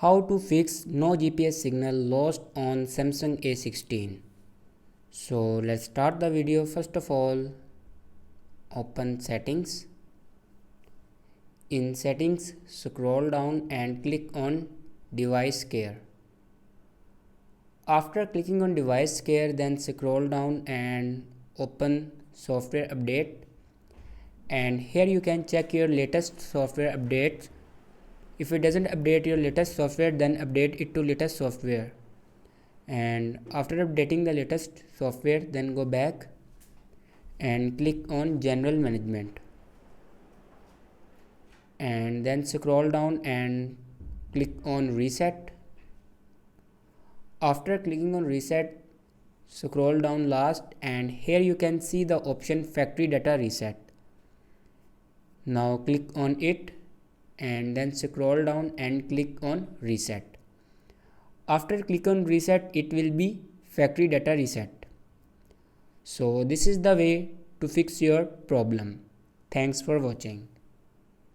How to fix no GPS signal lost on Samsung A16. So let's start the video. First of all, open settings. In settings, scroll down and click on device care. After clicking on device care, then scroll down and open software update, and here you can check your latest software updates. If it doesn't update your latest software, then update it to latest software. And after updating the latest software, then go back and click on general management, and then scroll down and click on reset. After clicking on reset, scroll down last, and here you can see the option factory data reset. Now click on it and then scroll down and click on reset. After click on reset, it will be factory data reset. So this is the way to fix your problem. Thanks for watching.